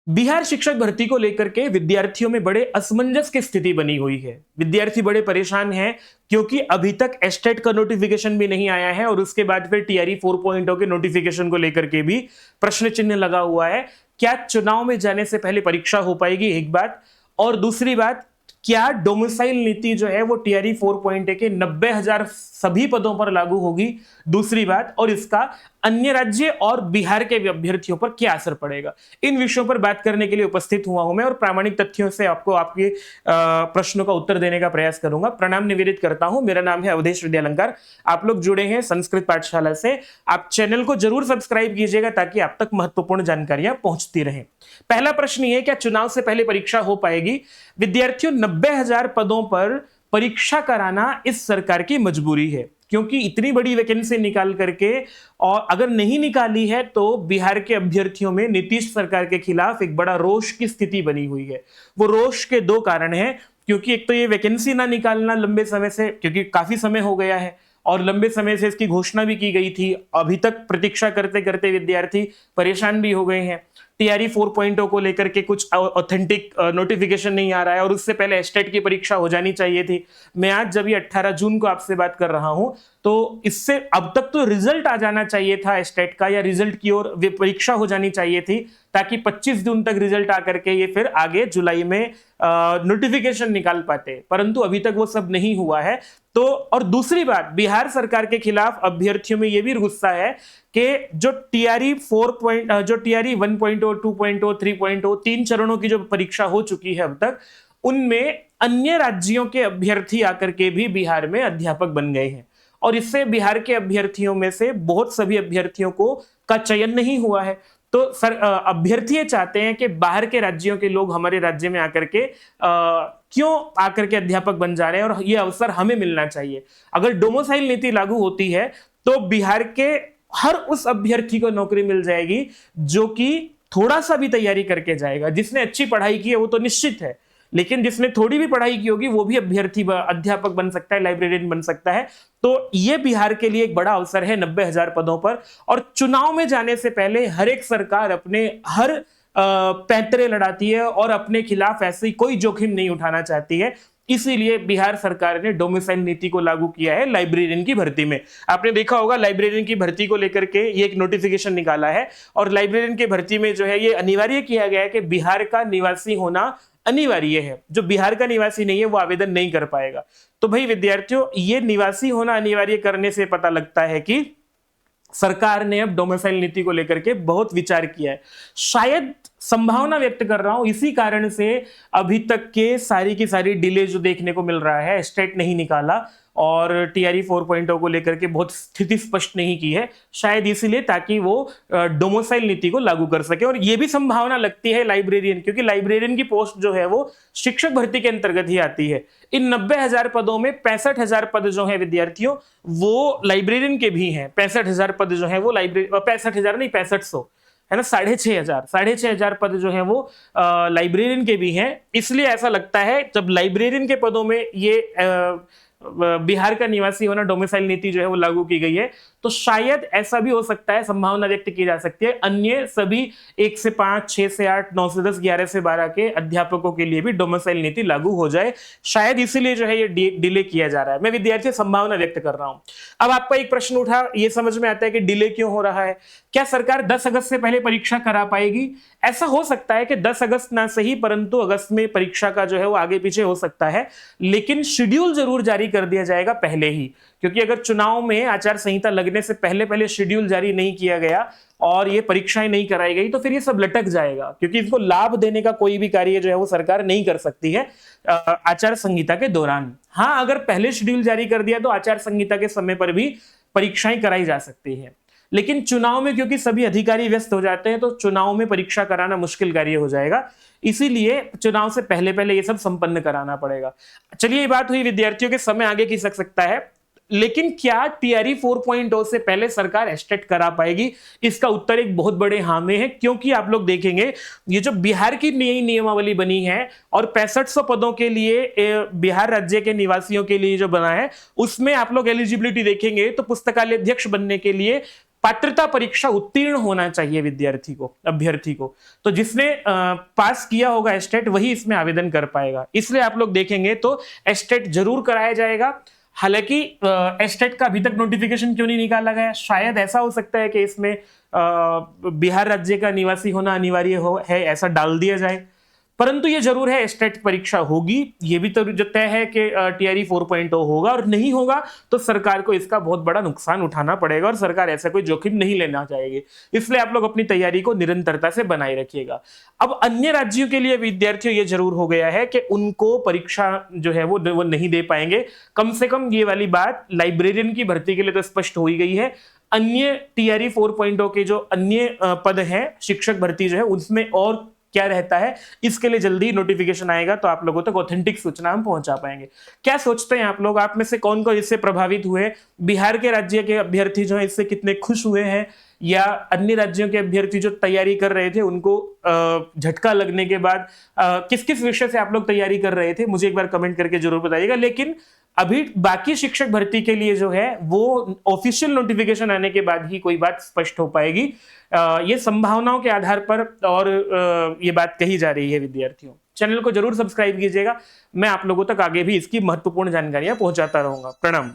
बिहार शिक्षक भर्ती को लेकर के विद्यार्थियों में बड़े असमंजस की स्थिति बनी हुई है। विद्यार्थी बड़े परेशान हैं क्योंकि अभी तक एस्टेट का नोटिफिकेशन भी नहीं आया है और उसके बाद फिर टीआरई 4.0 के नोटिफिकेशन को लेकर के भी प्रश्न चिन्ह लगा हुआ है। क्या चुनाव में जाने से पहले परीक्षा हो पाएगी, एक बात, और दूसरी बात, क्या डोमिसाइल नीति जो है वो टीआरई 4.0 के 90,000 सभी पदों पर लागू होगी, दूसरी बात, और इसका अन्य राज्य और बिहार के अभ्यर्थियों पर क्या असर पड़ेगा। इन विषयों पर बात करने के लिए उपस्थित हुआ हूं मैं और प्रामाणिक तथ्यों से आपको आपके प्रश्नों का उत्तर देने का प्रयास करूंगा। प्रणाम निवेदित करता हूं। मेरा नाम है अवधेश विद्यालंकार। आप लोग जुड़े हैं संस्कृत पाठशाला से। आप चैनल को जरूर सब्सक्राइब कीजिएगा ताकि आप तक महत्वपूर्ण जानकारियां पहुंचती रहें। पहला प्रश्न ये, क्या चुनाव से पहले परीक्षा हो पाएगी? विद्यार्थियों, 90,000 पदों पर परीक्षा कराना इस सरकार की मजबूरी है, क्योंकि इतनी बड़ी वैकेंसी निकाल करके, और अगर नहीं निकाली है तो बिहार के अभ्यर्थियों में नीतीश सरकार के खिलाफ एक बड़ा रोष की स्थिति बनी हुई है। वो रोष के दो कारण हैं, क्योंकि एक तो ये वैकेंसी ना निकालना लंबे समय से, क्योंकि काफी समय हो गया है और लंबे समय से इसकी घोषणा भी की गई थी। अभी तक प्रतीक्षा करते करते विद्यार्थी परेशान भी हो गए हैं। टीआरई 4.0 को लेकर के कुछ ऑथेंटिक नोटिफिकेशन नहीं आ रहा है और उससे पहले एस्टेट की परीक्षा हो जानी चाहिए थी। मैं आज जब ये 18 जून को आपसे बात कर रहा हूं तो इससे अब तक तो रिजल्ट आ जाना चाहिए था एस्टेट का, या रिजल्ट की ओर परीक्षा हो जानी चाहिए थी, ताकि 25 जून तक रिजल्ट आकर के ये फिर आगे जुलाई में नोटिफिकेशन निकाल पाते, परंतु अभी तक वो सब नहीं हुआ है। तो और दूसरी बात, बिहार सरकार के खिलाफ अभ्यर्थियों में ये भी गुस्सा है कि जो टीआरई 1.0, 2.0, 3.0, 3 चरणों की जो परीक्षा हो चुकी है अब तक, उनमें अन्य राज्यों के अभ्यर्थी आकर के भी बिहार में अध्यापक बन गए हैं और इससे बिहार के अभ्यर्थियों में से बहुत सभी अभ्यर्थियों का चयन नहीं हुआ है। तो अभ्यर्थी ये चाहते हैं कि बाहर के राज्यों के लोग हमारे राज्य में आकर के क्यों आकर के अध्यापक बन जा रहे हैं और ये अवसर हमें मिलना चाहिए। अगर डोमिसाइल नीति लागू होती है तो बिहार के हर उस अभ्यर्थी को नौकरी मिल जाएगी जो कि थोड़ा सा भी तैयारी करके जाएगा। जिसने अच्छी पढ़ाई की है वो तो निश्चित है, लेकिन जिसने थोड़ी भी पढ़ाई की होगी वो भी अध्यापक बन सकता है, लाइब्रेरियन बन सकता है। तो ये बिहार के लिए एक बड़ा अवसर है 90,000 पदों पर। और चुनाव में जाने से पहले हर एक सरकार अपने हर पैंतरे लड़ाती है और अपने खिलाफ ऐसी कोई जोखिम नहीं उठाना चाहती है। इसीलिए बिहार सरकार ने डोमिसाइल नीति को लागू किया है लाइब्रेरियन की भर्ती में। आपने देखा होगा लाइब्रेरियन की भर्ती को लेकर के ये एक नोटिफिकेशन निकाला है और लाइब्रेरियन की भर्ती में जो है ये अनिवार्य किया गया है कि बिहार का निवासी होना अनिवार्य है। जो बिहार का निवासी नहीं है वो आवेदन नहीं कर पाएगा। तो भाई विद्यार्थियों, ये निवासी होना अनिवार्य करने से पता लगता है कि सरकार ने अब डोमिसाइल नीति को लेकर के बहुत विचार किया है। शायद संभावना व्यक्त कर रहा हूं, इसी कारण से अभी तक के सारी की सारी डिले जो देखने को मिल रहा है, स्टेट नहीं निकाला और टीआरई 4.0 को लेकर के बहुत स्थिति स्पष्ट नहीं की है, शायद इसीलिए ताकि वो डोमिसाइल नीति को लागू कर सके। और ये भी संभावना लगती है लाइब्रेरियन, क्योंकि लाइब्रेरियन की पोस्ट जो है वो शिक्षक भर्ती के अंतर्गत ही आती है। इन 90,000 पदों में 65,000 पद जो है विद्यार्थियों वो लाइब्रेरियन के भी हैं। 65,000 पद जो है वो 65,000 नहीं, 6500 है ना, 6,500 पद जो है वो लाइब्रेरियन के भी हैं। इसलिए ऐसा लगता है जब लाइब्रेरियन के पदों में ये बिहार का निवासी होना डोमिसाइल नीति जो है वो लागू की गई है, तो शायद ऐसा भी हो सकता है, संभावना व्यक्त की जा सकती है, अन्य सभी 1 से 5, 6 से 8, 9 से 10, 11 से 12 के अध्यापकों के लिए भी डोमिसाइल नीति लागू हो जाए। शायद इसीलिए जो है ये डिले किया जा रहा है। मैं विद्यार्थी संभावना व्यक्त कर रहा हूं। अब आपका एक प्रश्न उठा, ये समझ में आता है कि डिले क्यों हो रहा है। क्या सरकार 10 अगस्त से पहले परीक्षा करा पाएगी? ऐसा हो सकता है कि 10 अगस्त ना सही, परंतु अगस्त में परीक्षा का जो है वो आगे पीछे हो सकता है, लेकिन शेड्यूल जरूर जारी कर दिया जाएगा पहले ही। क्योंकि अगर चुनाव में आचार संहिता लगने से पहले शेड्यूल जारी नहीं किया गया और ये परीक्षाएं नहीं कराई गई तो फिर ये सब लटक जाएगा, क्योंकि इसको लाभ देने का कोई भी कार्य जो है वो सरकार नहीं कर सकती है आचार संहिता के दौरान। हाँ, अगर पहले शेड्यूल जारी कर दिया तो आचार संहिता के समय पर भी परीक्षाएं कराई जा सकती है, लेकिन चुनाव में क्योंकि सभी अधिकारी व्यस्त हो जाते हैं तो चुनाव में परीक्षा कराना मुश्किल कार्य हो जाएगा। इसीलिए चुनाव से पहले ये सब संपन्न कराना पड़ेगा। चलिए, ये बात हुई विद्यार्थियों के समय आगे की सकता है, लेकिन क्या टीआरई 4.0 से पहले सरकार एस्टेट करा पाएगी? इसका उत्तर एक बहुत बड़े हाँ में है, क्योंकि आप लोग देखेंगे ये जो बिहार की नई नियमावली बनी है और 6500 पदों के लिए बिहार राज्य के निवासियों के लिए जो बना है, उसमें आप लोग एलिजिबिलिटी देखेंगे तो पुस्तकालय अध्यक्ष बनने के लिए पात्रता परीक्षा उत्तीर्ण होना चाहिए अभ्यर्थी को। तो जिसने पास किया होगा एस्टेट वही इसमें आवेदन कर पाएगा। इसलिए आप लोग देखेंगे तो एस्टेट जरूर कराया जाएगा। हालांकि एस्टेट का अभी तक नोटिफिकेशन क्यों नहीं निकाला गया, शायद ऐसा हो सकता है कि इसमें बिहार राज्य का निवासी होना अनिवार्य है, ऐसा डाल दिया जाए। परंतु ये जरूर है एस्टेट परीक्षा होगी, ये भी तो तय है कि टीआरई 4.0 होगा, और नहीं होगा तो सरकार को इसका बहुत बड़ा नुकसान उठाना पड़ेगा और सरकार ऐसा कोई जोखिम नहीं लेना चाहेगी। इसलिए आप लोग अपनी तैयारी को निरंतरता से बनाए रखिएगा। अब अन्य राज्यों के लिए विद्यार्थियों ये जरूर हो गया है कि उनको परीक्षा जो है वो नहीं दे पाएंगे। कम से कम ये वाली बात लाइब्रेरियन की भर्ती के लिए तो स्पष्ट हो ही गई है। अन्य टीआरई 4.0 के जो अन्य पद हैं, शिक्षक भर्ती जो है उसमें और क्या रहता है, इसके लिए जल्दी नोटिफिकेशन आएगा तो आप लोगों तक ऑथेंटिक सूचना हम पहुंचा पाएंगे। क्या सोचते हैं आप लोग, आप में से कौन कौन इससे प्रभावित हुए? बिहार के राज्य के अभ्यर्थी जो है इससे कितने खुश हुए हैं, या अन्य राज्यों के अभ्यर्थी जो तैयारी कर रहे थे उनको झटका लगने के बाद किस किस विषय से आप लोग तैयारी कर रहे थे, मुझे एक बार कमेंट करके जरूर बताइएगा। लेकिन अभी बाकी शिक्षक भर्ती के लिए जो है वो ऑफिशियल नोटिफिकेशन आने के बाद ही कोई बात स्पष्ट हो पाएगी। ये संभावनाओं के आधार पर और ये बात कही जा रही है विद्यार्थियों। चैनल को जरूर सब्सक्राइब कीजिएगा, मैं आप लोगों तक आगे भी इसकी महत्वपूर्ण जानकारियां पहुंचाता रहूंगा। प्रणाम।